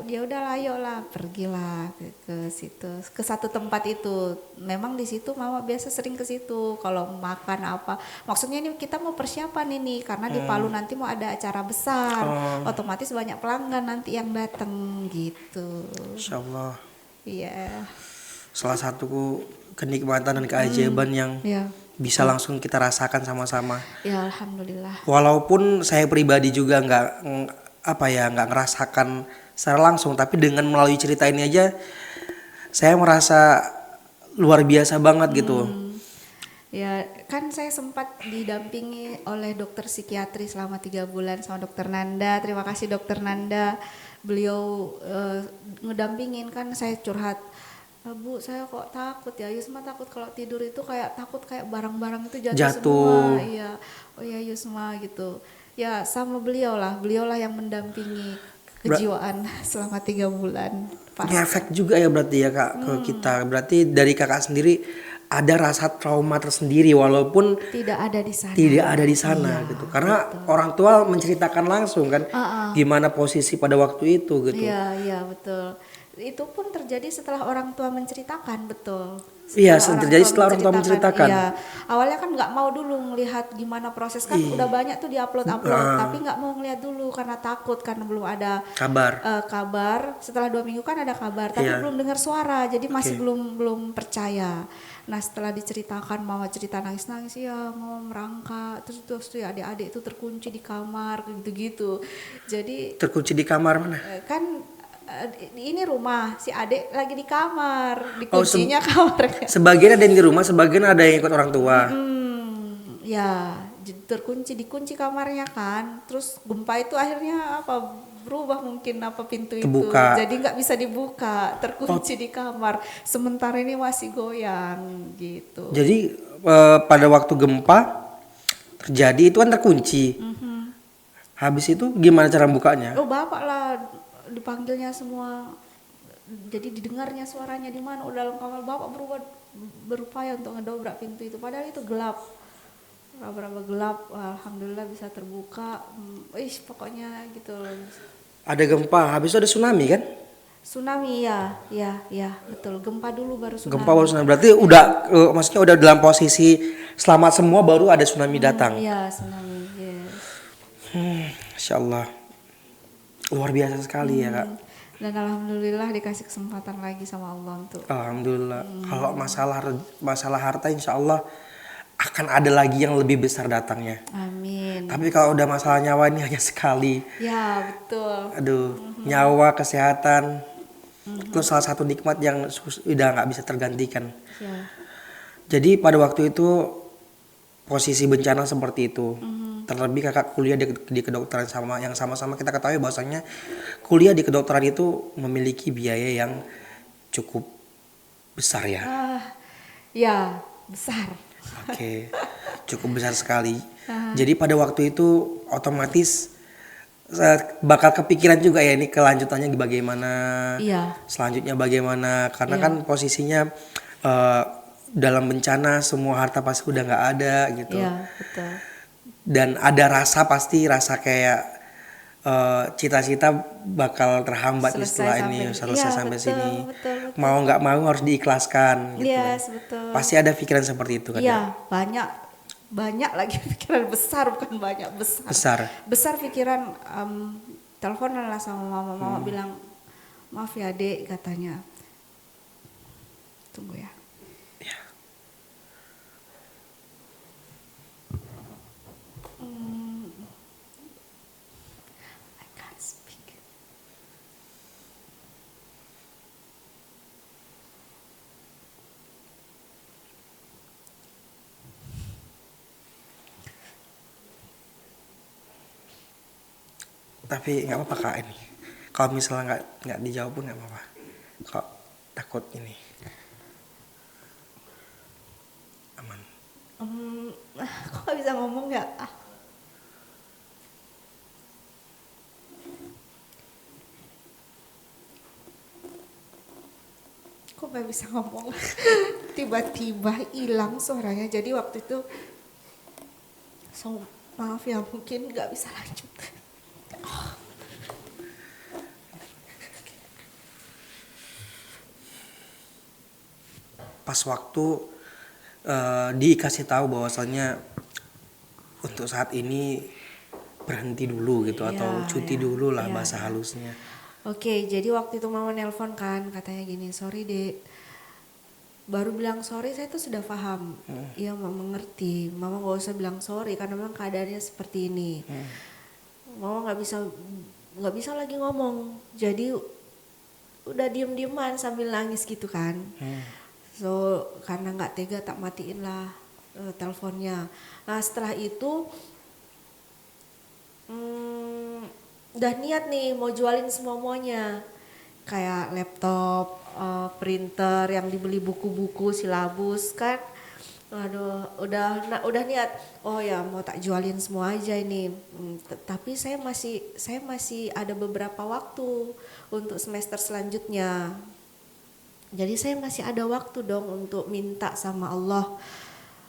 dia udah ayolah pergilah ke situ, ke satu tempat itu. Memang di situ mama biasa sering ke situ kalau makan apa. Maksudnya ini kita mau persiapan ini karena di Palu nanti mau ada acara besar, otomatis banyak pelanggan nanti yang datang gitu. Insya Allah. Iya. Salah satu kenikmatan dan keajaiban yang bisa langsung kita rasakan sama-sama. Ya alhamdulillah. Walaupun saya pribadi juga nggak ngerasakan secara langsung, tapi dengan melalui cerita ini aja saya merasa luar biasa banget gitu. Ya kan saya sempat didampingi oleh dokter psikiatri selama 3 bulan sama dokter Nanda. Terima kasih dokter Nanda, beliau ngedampingin. Kan saya curhat, Bu saya kok takut ya, Yusma takut kalau tidur itu takut kayak barang-barang itu jatuh semua. Iya, oh ya Yusma gitu. Ya sama beliau lah yang mendampingi kejiwaan selama 3 bulan. punya efek juga ya berarti ya kak ke kita. Berarti dari kakak sendiri ada rasa trauma tersendiri walaupun Tidak ada di sana. tidak ada di sana Iya, gitu. Karena betul. orang tua menceritakan langsung kan gimana posisi pada waktu itu gitu. Iya, iya betul. Itu pun terjadi setelah orang tua menceritakan, betul. Iya, terjadi setelah orang tua menceritakan. Iya, awalnya kan nggak mau dulu ngelihat gimana proses kan udah banyak tuh diupload, tapi nggak mau ngelihat dulu karena takut karena belum ada Kabar. kabar. Setelah 2 minggu kan ada kabar, tapi Iya. belum dengar suara, jadi masih belum percaya. Nah setelah diceritakan, mama cerita nangis-nangis, ya mama merangkak, terus tuh ya adik-adik itu terkunci di kamar gitu-gitu. Jadi Terkunci di kamar mana? kan ini rumah si adik lagi di kamar, Oh, dikuncinya kamarnya. Sebagian ada yang di rumah, sebagian ada yang ikut orang tua. Ya terkunci dikunci kamarnya kan, terus gempa itu akhirnya apa berubah mungkin apa pintu Kebuka. itu, jadi nggak bisa dibuka, terkunci di kamar. Sementara ini masih goyang gitu. Jadi pada waktu gempa terjadi itu kan terkunci. Habis itu gimana cara bukanya? Oh bapak lah dipanggilnya semua, jadi didengarnya suaranya di mana. Udah dalam kamar bapak berupaya untuk ngedobrak pintu itu, padahal itu gelap. Berapa gelap, alhamdulillah bisa terbuka. Pokoknya gitu. Ada gempa, habis itu ada tsunami kan? Tsunami ya betul. Gempa dulu baru tsunami. Gempa baru tsunami. Berarti udah maksudnya udah dalam posisi selamat semua baru ada tsunami datang. Iya tsunami. Yes. Masya Allah. Luar biasa sekali ya kak. Dan alhamdulillah dikasih kesempatan lagi sama Allah untuk. Alhamdulillah. Kalau masalah harta insya Allah akan ada lagi yang lebih besar datangnya. Amin. Tapi kalau udah masalah nyawa ini hanya sekali. Ya betul. Aduh, nyawa, kesehatan, itu salah satu nikmat yang udah nggak bisa tergantikan. Ya. Jadi pada waktu itu posisi bencana seperti itu. Terlebih kakak kuliah di kedokteran yang sama-sama kita ketahui bahwasanya kuliah di kedokteran itu memiliki biaya yang cukup besar ya. Ya besar. Oke, cukup besar sekali. Jadi pada waktu itu otomatis bakal kepikiran juga ya ini kelanjutannya bagaimana, Iya. selanjutnya bagaimana, karena kan posisinya dalam bencana semua harta pasti udah nggak ada gitu. Iya betul. Dan ada rasa kayak cita-cita bakal terhambat setelah ini selesai sampai sini. Betul. Mau nggak mau harus diikhlaskan gitu. Yes, betul. Pasti ada pikiran seperti itu kan. Iya, banyak lagi pikiran besar, bukan banyak, besar pikiran. Teleponan lah sama mama bilang, maaf ya dek, katanya tunggu ya. I can't speak. Tapi nggak apa-apa kak ini. Kalau misalnya nggak dijawab pun nggak apa-apa. Kok takut ini. Aman. Kok gak bisa ngomong ya? Kok gak bisa ngomong? Tiba-tiba hilang suaranya. Jadi waktu itu, maaf ya mungkin gak bisa lanjut. Pas waktu dikasih tahu bahwasannya untuk saat ini berhenti dulu gitu atau cuti dulu lah bahasa halusnya. Oke, jadi waktu itu mama nelpon kan, katanya gini, sorry dek, baru bilang sorry saya tuh sudah paham. Iya mama ngerti, mama gak usah bilang sorry karena memang keadaannya seperti ini. Mama nggak bisa lagi ngomong, jadi udah diem-dieman sambil nangis gitu kan. So karena nggak tega tak matiin lah teleponnya. Nah setelah itu udah niat nih mau jualin semuanya, kayak laptop, printer yang dibeli buku-buku silabus kan. Waduh, udah niat. Oh ya, mau tak jualin semua aja ini. Tapi saya masih ada beberapa waktu untuk semester selanjutnya. Jadi saya masih ada waktu dong untuk minta sama Allah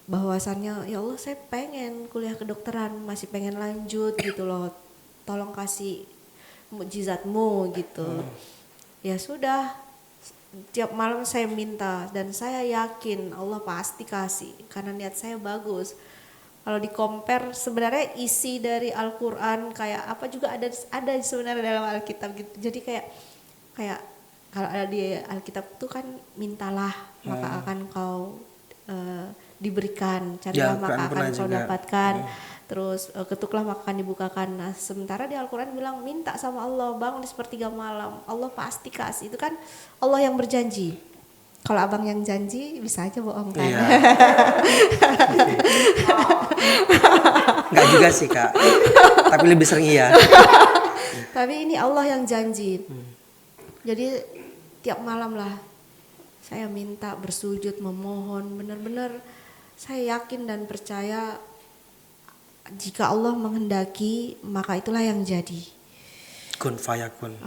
bahwasannya ya Allah saya pengen kuliah kedokteran, masih pengen lanjut gitu loh. Tolong kasih mukjizatmu gitu. Ya sudah, tiap malam saya minta dan saya yakin Allah pasti kasih karena niat saya bagus. Kalau di compare sebenarnya isi dari Al-Qur'an kayak apa juga ada sebenarnya dalam Alkitab gitu. Jadi kayak kalau ada di Alkitab itu kan mintalah maka akan kau diberikan, carilah Ya, maka Al-Quran akan pernah kau juga. dapatkan. Terus ketuklah maka akan dibukakan. Nah, sementara di Al-Qur'an bilang minta sama Allah, bangun di sepertiga malam, Allah pasti kasih. Itu kan Allah yang berjanji. Kalau abang yang janji bisa aja bohong kan. Iya. Nggak juga sih kak, tapi lebih sering iya. Tapi ini Allah yang janji. Jadi tiap malam lah saya minta, bersujud, memohon, benar-benar saya yakin dan percaya jika Allah menghendaki maka itulah yang jadi. Kun fayakun.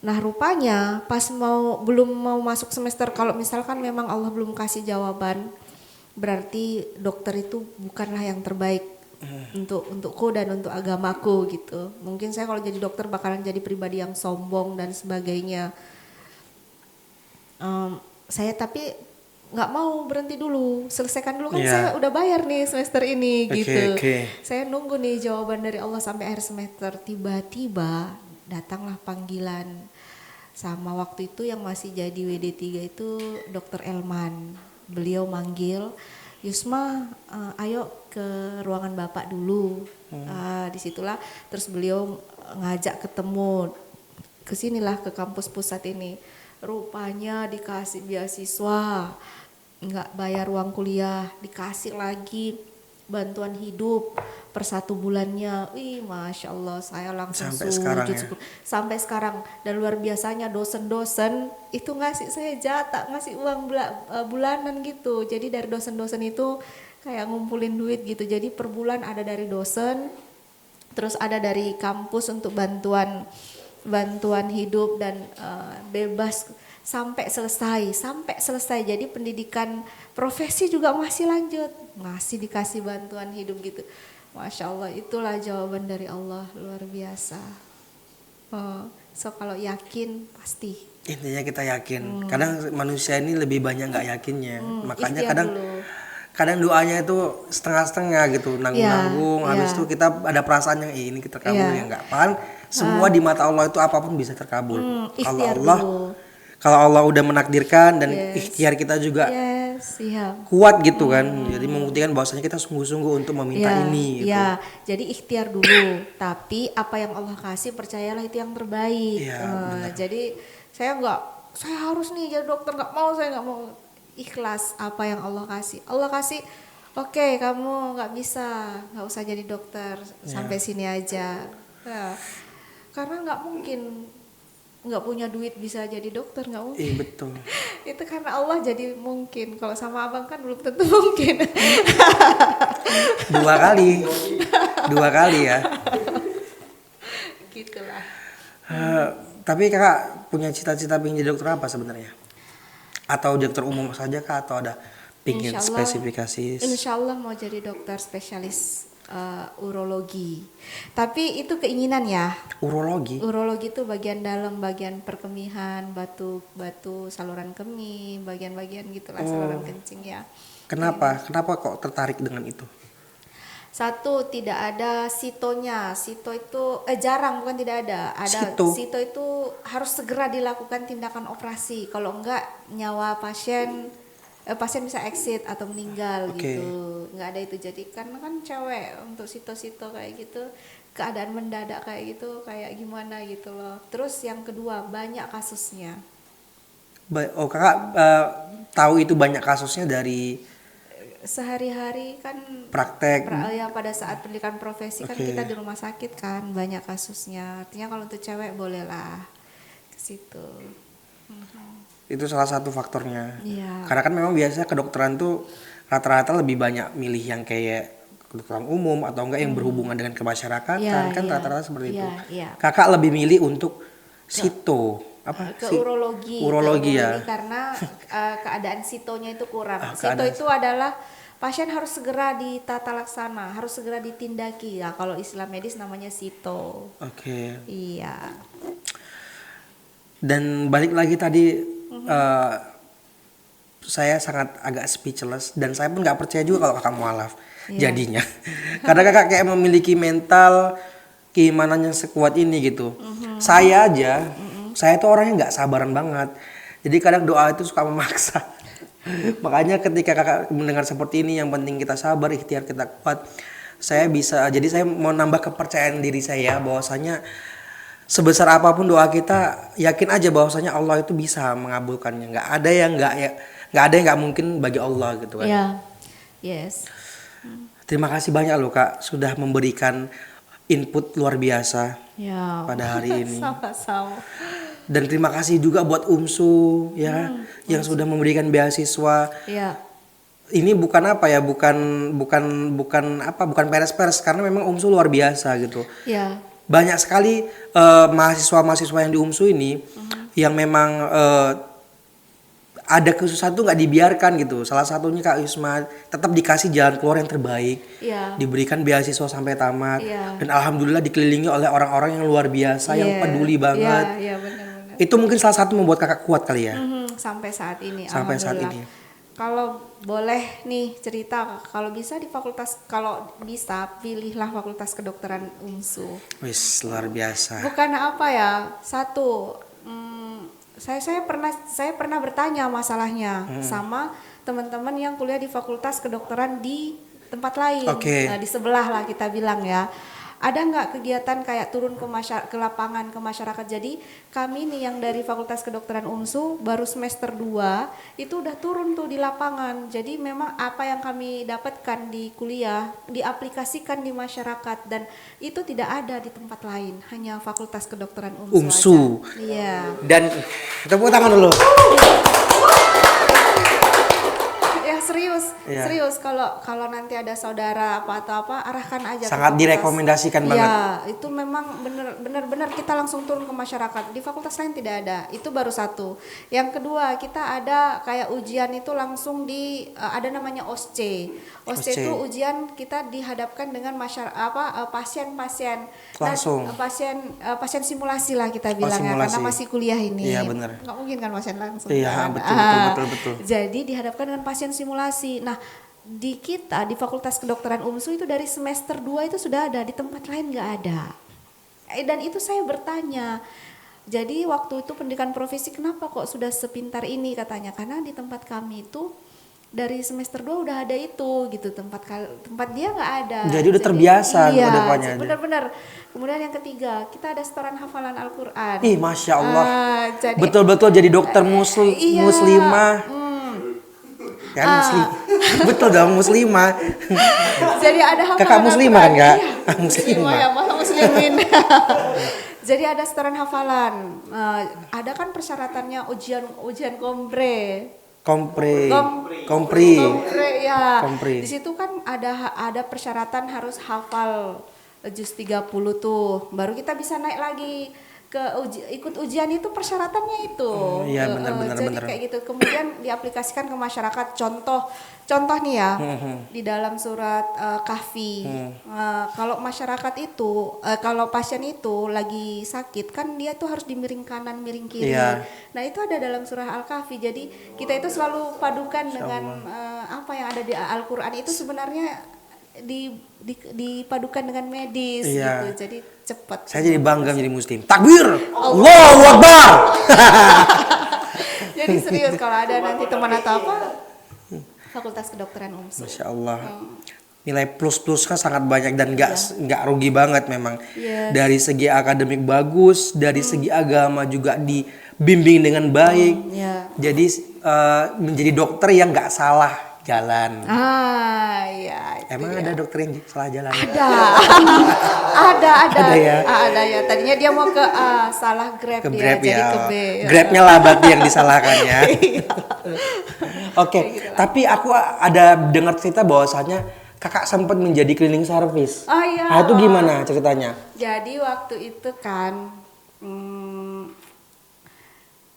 Nah rupanya pas belum mau masuk semester, kalau misalkan memang Allah belum kasih jawaban, berarti dokter itu bukanlah yang terbaik untukku dan untuk agamaku gitu. Mungkin saya kalau jadi dokter bakalan jadi pribadi yang sombong dan sebagainya. Saya tapi nggak mau berhenti dulu, selesaikan dulu kan saya udah bayar nih semester ini gitu. Saya nunggu nih jawaban dari Allah sampai akhir semester. Tiba-tiba datanglah panggilan. Sama waktu itu yang masih jadi WD3 itu Dokter Elman. Beliau manggil, Yusma, ayo ke ruangan Bapak dulu. Disitulah terus beliau ngajak ketemu, kesinilah ke kampus pusat ini. Rupanya dikasih beasiswa, nggak bayar uang kuliah, dikasih lagi bantuan hidup per 1 bulannya. Masya Allah, saya langsung Sampai sujud sekarang ya? sampai sekarang. Dan luar biasanya dosen-dosen itu ngasih saya jatah, ngasih uang bulanan gitu. Jadi dari dosen-dosen itu kayak ngumpulin duit gitu. Jadi per bulan ada dari dosen, terus ada dari kampus untuk bantuan hidup dan bebas sampai selesai. Jadi pendidikan profesi juga masih lanjut, masih dikasih bantuan hidup gitu. Masya Allah, itulah jawaban dari Allah, luar biasa. So kalau yakin pasti. Intinya kita yakin. Kadang manusia ini lebih banyak nggak yakinnya. Makanya kadang doanya itu setengah-setengah gitu, nanggung-nanggung. Habis itu kita ada perasaan yang ini kita terkabul ya enggak. Padahal semua di mata Allah itu apapun bisa terkabul. Kalau Allah udah menakdirkan dan ikhtiar kita juga kuat gitu kan. Jadi membuktikan bahwasanya kita sungguh-sungguh untuk meminta ini gitu. Ya, jadi ikhtiar dulu. Tapi apa yang Allah kasih percayalah itu yang terbaik. Jadi saya harus nih jadi dokter, saya nggak mau. Ikhlas apa yang Allah kasih. Allah kasih, oke, kamu nggak usah jadi dokter, sampai sini aja. Karena nggak mungkin nggak punya duit bisa jadi dokter, nggak mungkin. Betul. Itu karena Allah jadi mungkin. Kalau sama abang kan belum tentu mungkin. Dua kali ya. Gitulah. Tapi kakak punya cita-cita pengen jadi dokter apa sebenarnya? Atau dokter umum saja kah, atau ada pingin spesifikasi? Insya Allah mau jadi dokter spesialis urologi. Tapi itu keinginan ya. Urologi itu bagian dalam, bagian perkemihan, batu saluran kemih, bagian-bagian gitulah, saluran kencing ya. Kenapa kok tertarik dengan itu? Satu, tidak ada sitonya. Sito itu jarang, bukan tidak ada. Sito itu harus segera dilakukan tindakan operasi. Kalau enggak nyawa pasien bisa exit atau meninggal gitu. Enggak ada itu. Jadi karena kan cewek, untuk sito-sito kayak gitu, keadaan mendadak kayak gitu, kayak gimana gitu loh. Terus yang kedua, banyak kasusnya. Kakak tahu itu banyak kasusnya dari sehari-hari kan praktek pada saat pendidikan profesi kan kita di rumah sakit kan banyak kasusnya. Artinya kalau untuk cewek bolehlah ke situ. Itu salah satu faktornya. Iya. Karena kan memang biasanya kedokteran tuh rata-rata lebih banyak milih yang kayak kedokteran umum atau enggak yang berhubungan dengan kemasyarakatan Iya, kan iya. rata-rata seperti itu. Iya, iya. Kakak lebih milih untuk sito apa Ke sih? urologi, Urologi ya. karena keadaan sitonya itu kurang. Sito keadaan- itu adalah pasien harus segera ditata laksana, harus segera ditindaki. Ya, kalau istilah medis namanya sito. Oke. Iya. Dan balik lagi tadi saya sangat agak speechless dan saya pun nggak percaya juga kalau kakak mualaf jadinya. Karena kakak kayak memiliki mental keimanan yang sekuat ini gitu. Saya aja, saya tuh orangnya nggak sabaran banget. Jadi kadang doa itu suka memaksa. Makanya ketika kakak mendengar seperti ini, yang penting kita sabar, ikhtiar kita kuat. Jadi saya mau nambah kepercayaan diri saya bahwasanya sebesar apapun doa kita, yakin aja bahwasanya Allah itu bisa mengabulkannya. Nggak ada yang nggak mungkin bagi Allah gitu kan. Iya. Yes. Terima kasih banyak loh kak sudah memberikan input luar biasa Ya. pada hari ini. Sama-sama. Dan terima kasih juga buat UMSU ya yang sudah memberikan beasiswa. Iya. Ini bukan apa ya, bukan peres-peres karena memang UMSU luar biasa gitu. Iya. Banyak sekali mahasiswa-mahasiswa yang di UMSU ini yang memang ada kesusahan tuh nggak dibiarkan gitu. Salah satunya Kak Yusma tetap dikasih jalan keluar yang terbaik. Iya. Diberikan beasiswa sampai tamat. Iya. Dan alhamdulillah dikelilingi oleh orang-orang yang luar biasa yang peduli banget. Iya, benar-benar. Itu mungkin salah satu membuat kakak kuat kali ya. Sampai saat ini. Sampai saat alhamdulillah. ini. Kalau boleh nih cerita, kalau bisa pilihlah fakultas kedokteran UMSU. Wis luar biasa. Bukan apa ya, satu, saya pernah bertanya masalahnya sama teman-teman yang kuliah di fakultas kedokteran di tempat lain. Oke. Nah, di sebelah lah kita bilang ya. Ada nggak kegiatan kayak turun ke lapangan, ke masyarakat? Jadi kami nih yang dari Fakultas Kedokteran UMSU baru semester 2 itu udah turun tuh di lapangan. Jadi memang apa yang kami dapatkan di kuliah diaplikasikan di masyarakat dan itu tidak ada di tempat lain, hanya Fakultas Kedokteran UMSU. UMSU. Aja. Iya. Dan tepuk tangan dulu. Ya serius, Iya. serius kalau nanti ada saudara atau apa arahkan aja. Sangat ke fakultas. direkomendasikan banget. Ya, itu memang benar-benar kita langsung turun ke masyarakat. Di fakultas lain tidak ada. Itu baru satu. Yang kedua, kita ada kayak ujian itu langsung ada namanya OSCE. OSCE itu ujian kita dihadapkan dengan pasien-pasien. Langsung. Pasien simulasi lah kita bilang ya, simulasi. karena masih kuliah ini. Iya, benar. Nggak mungkin kan pasien langsung. Iya, kan? betul. Jadi dihadapkan dengan pasien simulasi. Nah, di Fakultas Kedokteran UMSU itu dari semester 2 itu sudah ada, di tempat lain nggak ada. Dan itu saya bertanya. Jadi waktu itu pendidikan profesi kenapa kok sudah sepintar ini katanya? Karena di tempat kami itu dari semester 2 udah ada itu gitu, tempat dia nggak ada. Jadi udah terbiasa iya, kedepannya. Benar-benar. Kemudian yang ketiga, kita ada setoran hafalan Al-Qur'an. Ih, Masya Allah. Jadi Betul-betul jadi dokter muslimah. Kan betul dong muslimah. Jadi ada hafalan Kakak muslimah kan Al-Qur'an. kak? Iya. Muslimah. Ya, masa muslimin. Jadi ada setoran hafalan. Ada kan persyaratannya ujian kompre ya. Kompre. Di situ kan ada persyaratan harus hafal juz 30 tuh. Baru kita bisa naik lagi ke ikut ujian itu persyaratannya itu. Iya benar. Jadi kayak gitu. Kemudian diaplikasikan ke masyarakat. Contoh nih ya, di dalam surat Kahfi. Kalau masyarakat itu, kalau pasien itu lagi sakit kan dia tuh harus dimiring kanan, miring kiri. Iya. Nah itu ada dalam surah Al-Kahfi. Jadi kita itu selalu padukan dengan apa yang ada di Al-Quran itu sebenarnya dipadukan dengan medis Iya. gitu. Jadi cepat. Saya jadi bangga menjadi muslim. Takbir! Allahu Akbar! Jadi serius kalau ada nanti teman atau apa, Fakultas Kedokteran UMSU. Masya Allah. Nilai plus kan sangat banyak dan nggak rugi banget memang. Yes. Dari segi akademik bagus, dari segi agama juga dibimbing dengan baik. Iya. Jadi menjadi dokter yang nggak salah jalan. Iya. Itu Emang dia. ada dokter yang salah jalan? Ada. ada. Ada ya? Ada ya. Tadinya dia mau ke A, salah grab Ke dia Grab jadi ya. ke B. Grabnya lah berarti yang disalahkan ya. Iya. Oke, tapi aku ada dengar cerita bahwasanya kakak sempat menjadi cleaning service. Oh iya. Nah, itu gimana ceritanya? Jadi waktu itu kan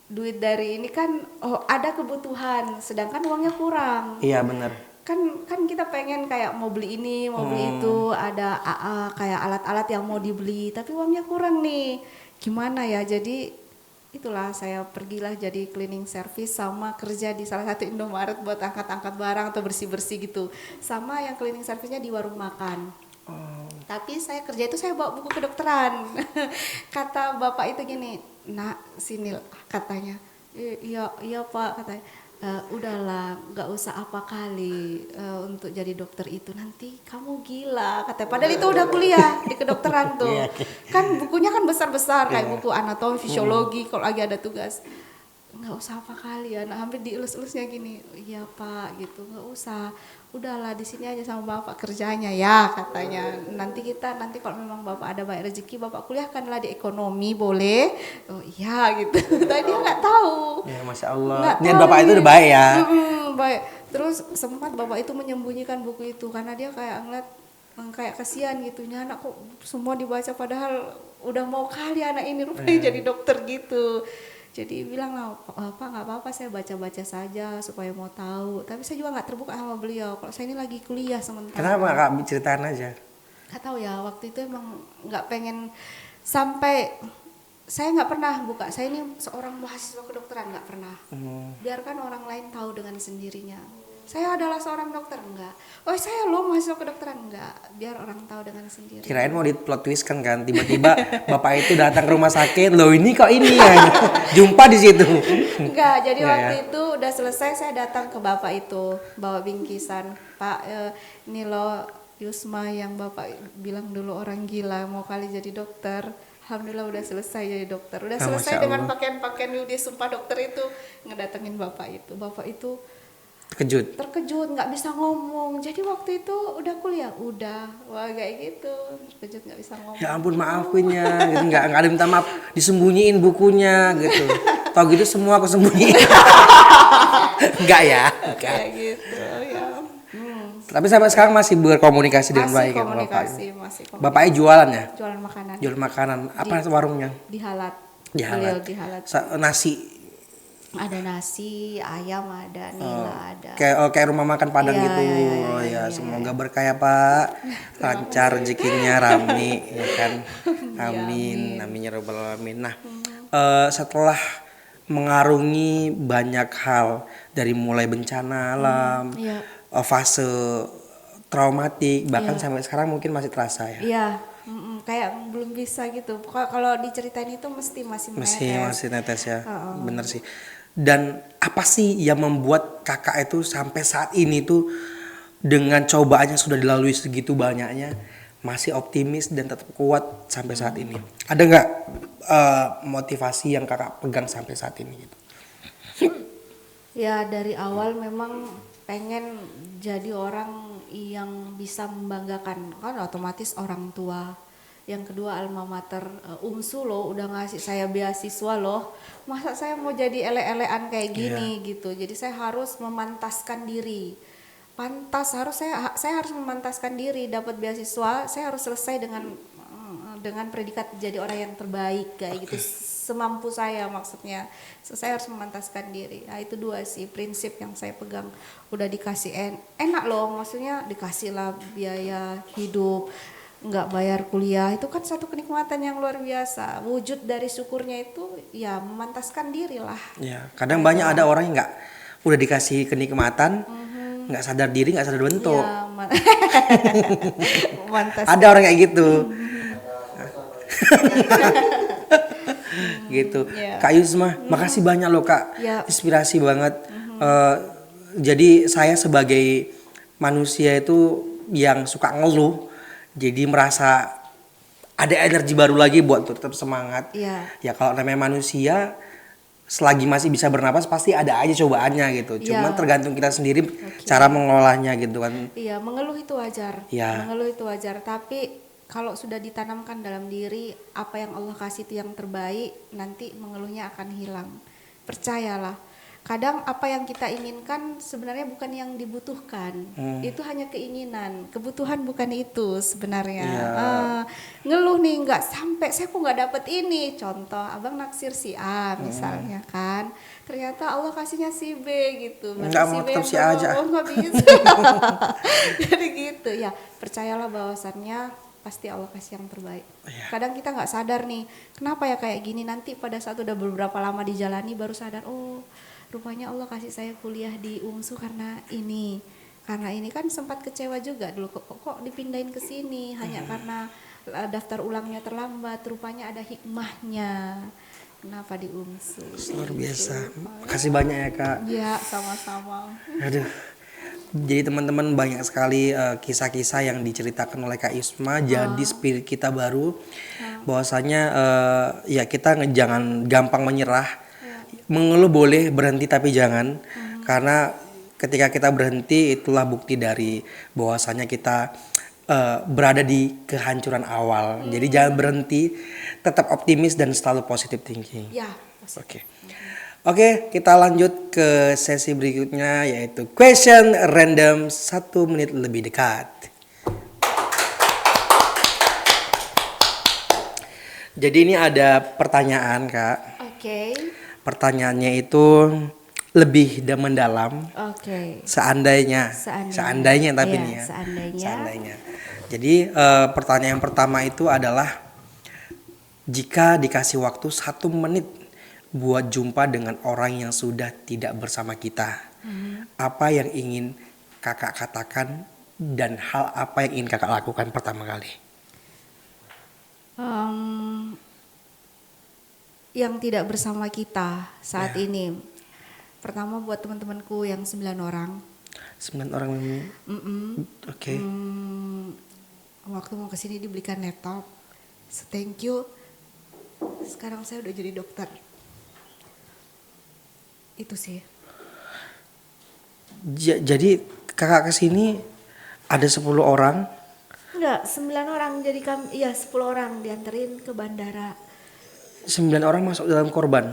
duit dari ini kan ada kebutuhan, sedangkan uangnya kurang. Iya benar. Kan kita pengen kayak mau beli ini, mau beli itu, ada kayak alat-alat yang mau dibeli, tapi uangnya kurang nih. Gimana ya? Jadi itulah saya pergilah jadi cleaning service sama kerja di salah satu Indomaret buat angkat-angkat barang atau bersih-bersih gitu. Sama yang cleaning service-nya di warung makan. Tapi saya kerja itu saya bawa buku kedokteran. Kata bapak itu gini, "Nak, sini," katanya. Iya Pak, katanya. Udahlah, nggak usah apa kali untuk jadi dokter itu, nanti kamu gila, katanya. Padahal itu udah kuliah di kedokteran tuh. Kan bukunya kan besar-besar kayak buku anatomi, fisiologi kalau lagi ada tugas. Nggak usah apa kali ya, nah, hampir dielus-elusnya gini. Iya Pak, gitu, nggak usah. Udahlah di sini aja sama bapak kerjanya ya, katanya. Nanti kalau memang bapak ada banyak rezeki, bapak kuliahkanlah di ekonomi, boleh? Oh iya gitu. Tadi dia nggak tahu. Ya Masya Allah. Nggak Niat tahu bapak itu ini. udah baik ya. Baik. Terus sempat bapak itu menyembunyikan buku itu karena dia kayak ngeliat kayak kasihan gitu, anak kok semua dibaca padahal udah mau kali anak ini rupanya jadi dokter gitu. Jadi bilang lah, Pak nggak apa-apa saya baca-baca saja supaya mau tahu. Tapi saya juga nggak terbuka sama beliau. Kalau saya ini lagi kuliah sementara. Kenapa kak ceritain aja? Nggak tahu ya, waktu itu emang nggak pengen sampai saya nggak pernah buka. Saya ini seorang mahasiswa kedokteran, nggak pernah. Biarkan orang lain tahu dengan sendirinya. Saya adalah seorang dokter, enggak. Oh saya loh mahasiswa kedokteran, enggak. Biar orang tahu dengan sendiri. Kirain mau di plot twist kan tiba-tiba bapak itu datang ke rumah sakit, loh ini kok ini ya, jumpa di situ. Enggak, jadi Ya, waktu ya. itu udah selesai saya datang ke bapak itu bawa bingkisan. Pak, ini loh Yusma yang bapak bilang dulu orang gila mau kali jadi dokter. Alhamdulillah udah selesai jadi dokter. Udah Ah, selesai Masya dengan Allah. pakaian-pakaian dia sumpah dokter itu, ngedatengin bapak itu. Bapak itu Terkejut. terkejut, nggak bisa ngomong. Jadi waktu itu udah kuliah, wah kayak gitu, terkejut nggak bisa ngomong. Ya ampun maafin ya, gitu. nggak ada minta maaf, disembunyiin bukunya gitu. Tau gitu semua aku sembunyiin. Enggak ya. Enggak. Kayak gitu ya. Tapi sampai sekarang masih berkomunikasi dengan Masih baik ya komunikasi, bapak. masih komunikasi. Bapaknya jualan ya? Jualan makanan. Jual makanan. Apa warungnya? Di Halat. Di Beliau Halat. di Halat. Nasi. Ada nasi, ayam ada, nila ada. Kayak rumah makan Padang Iya, gitu. iya, Semoga berkah ya Pak. Lancar rezekinya rame ya kan. Amin. Amin ya rabbal alamin. Nah, setelah mengarungi banyak hal dari mulai bencana alam, Iya. fase traumatik bahkan sampai sekarang mungkin masih terasa ya. Iya, kayak belum bisa gitu. Kalau diceritain itu mesti masih Masih netes ya. Bener sih. Dan apa sih yang membuat kakak itu sampai saat ini tuh dengan cobaannya sudah dilalui segitu banyaknya masih optimis dan tetap kuat sampai saat ini? Ada nggak motivasi yang kakak pegang sampai saat ini gitu? Ya dari awal memang pengen jadi orang yang bisa membanggakan, kan otomatis orang tua. Yang kedua alma mater, UMSU loh udah ngasih saya beasiswa loh, masa saya mau jadi ele-elean kayak gini gitu. Jadi saya harus memantaskan diri, saya harus memantaskan diri dapat beasiswa. Saya harus selesai dengan predikat jadi orang yang terbaik kayak gitu, semampu saya maksudnya. Saya harus memantaskan diri. Nah itu dua sih prinsip yang saya pegang. Udah dikasih enak loh, maksudnya dikasih lah biaya hidup, nggak bayar kuliah, itu kan satu kenikmatan yang luar biasa. Wujud dari syukurnya itu ya memantaskan diri lah. Ya, kadang banyak ada orang yang nggak udah dikasih kenikmatan, nggak sadar diri, nggak sadar bentuk. Ya, mantas. Ada orang kayak gitu. Gitu. Ya. Kak Yusma, makasih banyak loh Kak. Ya. Inspirasi banget. Jadi saya sebagai manusia itu yang suka ngeluh, jadi merasa ada energi baru lagi buat tetap semangat. Iya. Ya kalau namanya manusia, selagi masih bisa bernapas pasti ada aja cobaannya gitu. Cuman Iya. tergantung kita sendiri cara mengelolanya gitu kan. Iya, mengeluh itu wajar. Iya. Mengeluh itu wajar, tapi kalau sudah ditanamkan dalam diri apa yang Allah kasih itu yang terbaik, nanti mengeluhnya akan hilang. Percayalah. Kadang apa yang kita inginkan sebenarnya bukan yang dibutuhkan. Itu hanya keinginan. Kebutuhan bukan itu sebenarnya. Iya. Ngeluh nih nggak sampai saya kok nggak dapet ini. Contoh, abang naksir si A misalnya kan. Ternyata Allah kasihnya si B gitu. Berarti Nggak mau, si B tetap yang si A aja. belum, oh, nggak bisa. Jadi gitu ya. Percayalah bahwasannya pasti Allah kasih yang terbaik. Kadang kita nggak sadar nih, kenapa ya kayak gini. Nanti pada saat udah beberapa lama dijalani baru sadar, oh rupanya Allah kasih saya kuliah di UMSU karena ini. Karena ini kan sempat kecewa juga dulu, kok dipindahin ke sini hanya karena daftar ulangnya terlambat. Rupanya ada hikmahnya. Kenapa di UMSU? Luar biasa. Gitu. Makasih banyak ya Kak. Ya, sama-sama. Aduh. Jadi teman-teman banyak sekali kisah-kisah yang diceritakan oleh Kak Yusma. Jadi spirit kita baru bahwasanya ya kita jangan gampang menyerah. Mengeluh boleh, berhenti tapi jangan. Karena ketika kita berhenti itulah bukti dari bahwasanya kita berada di kehancuran awal. Jadi jangan berhenti, tetap optimis dan selalu positive thinking. Ya, Oke. Oke, kita lanjut ke sesi berikutnya yaitu question random 1 menit lebih dekat. Jadi ini ada pertanyaan Kak. oke. Pertanyaannya itu lebih dan mendalam. Oke. Seandainya tapi Iya, nih ya. seandainya. Jadi pertanyaan pertama itu adalah jika dikasih waktu 1 menit buat jumpa dengan orang yang sudah tidak bersama kita, apa yang ingin kakak katakan dan hal apa yang ingin kakak lakukan pertama kali? Yang tidak bersama kita saat ini. Pertama buat teman-temanku yang 9 orang. 9 orang ini. Oke. Waktu mau kesini dibelikan laptop. So, thank you. Sekarang saya udah jadi dokter. Itu sih. Jadi kakak kesini ada 10 orang. Enggak, 9 orang. Jadi kami, iya 10 orang dianterin ke bandara. 9 orang masuk dalam korban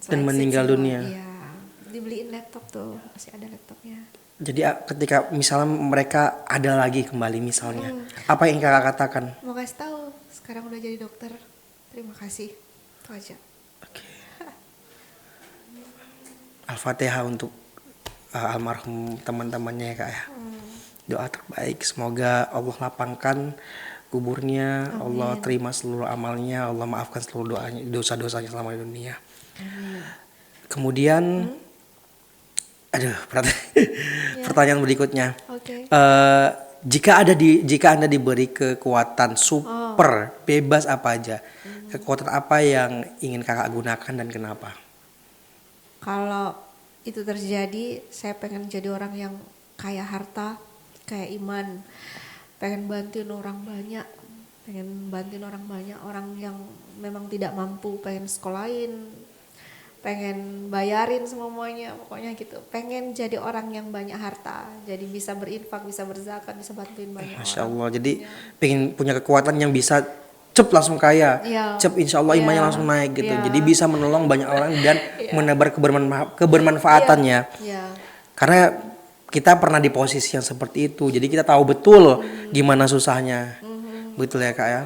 So, dan exit meninggal semua. dunia. Iya, dibeliin laptop tuh, masih ada laptopnya. Jadi ketika misalnya mereka ada lagi kembali misalnya, apa yang kakak katakan? Mau kasih tahu, sekarang udah jadi dokter. Terima kasih. Itu aja. Oke. Al-Fatihah untuk almarhum teman-temannya ya kak ya. Doa terbaik, semoga Allah lapangkan kuburnya, Allah terima seluruh amalnya, Allah maafkan seluruh dosa-dosanya selama di dunia. Kemudian, pertanyaan berikutnya. Oke. Jika Anda diberi kekuatan super, bebas apa aja, kekuatan apa yang ingin kakak gunakan dan kenapa? Kalau itu terjadi, saya pengen jadi orang yang kaya harta, kaya iman, pengen bantuin orang banyak, orang yang memang tidak mampu, pengen sekolahin, pengen bayarin semuanya, pokoknya gitu. Pengen jadi orang yang banyak harta, jadi bisa berinfak, bisa berzakat, bisa bantuin banyak Masya orang. Allah, jadi pengen punya kekuatan yang bisa cep langsung kaya, Iya. insya Allah imannya Iya. langsung naik gitu. Iya. Jadi bisa menolong banyak orang dan menebar kebermanfaatannya. Iya. Karena kita pernah di posisi yang seperti itu, jadi kita tahu betul gimana susahnya, betul ya kak ya.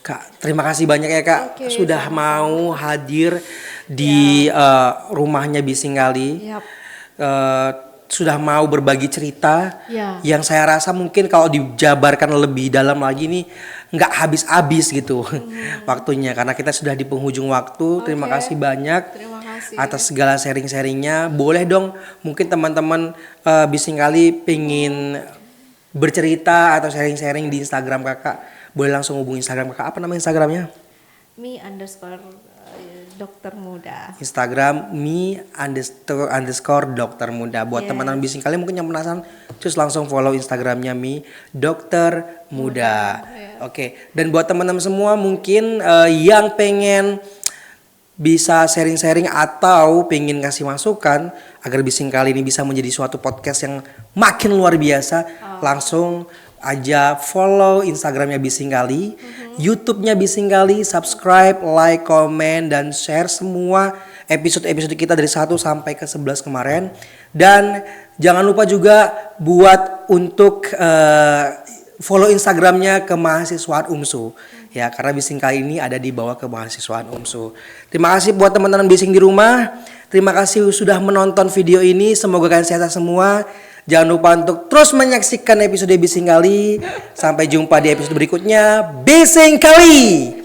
Kak, terima kasih banyak ya kak, Oke, sudah mau hadir di rumahnya Bisinggali. Yap. Sudah mau berbagi cerita Ya. yang saya rasa mungkin kalau dijabarkan lebih dalam lagi nih nggak habis-habis gitu waktunya, karena kita sudah di penghujung waktu. Terima Oke. kasih banyak Terima kasih. atas segala sharing-sharingnya. Boleh dong mungkin teman-teman Bisinggali pengen bercerita atau sharing-sharing di Instagram kakak, boleh langsung hubungi Instagram kakak. Apa nama Instagramnya? _dokter muda. Instagram _dokter muda. Buat teman-teman Bisinggali mungkin yang penasaran, terus langsung follow Instagramnya dokter muda. Oke. Dan buat teman-teman semua mungkin yang pengen bisa sharing-sharing atau pengen kasih masukan agar Bising kali ini bisa menjadi suatu podcast yang makin luar biasa, langsung aja follow Instagramnya Bising kali, YouTube-nya Bising kali, subscribe, like, komen, dan share semua episode-episode kita dari 1 sampai ke 11 kemarin. Dan jangan lupa juga buat untuk follow Instagramnya Kemahasiswaan UMSU. Ya, karena Bising kali ini ada di bawah Kemahasiswaan UMSU. Terima kasih buat teman-teman Bising di rumah. Terima kasih sudah menonton video ini. Semoga kalian sehat semua. Jangan lupa untuk terus menyaksikan episode Bising kali. Sampai jumpa di episode berikutnya. Bising kali.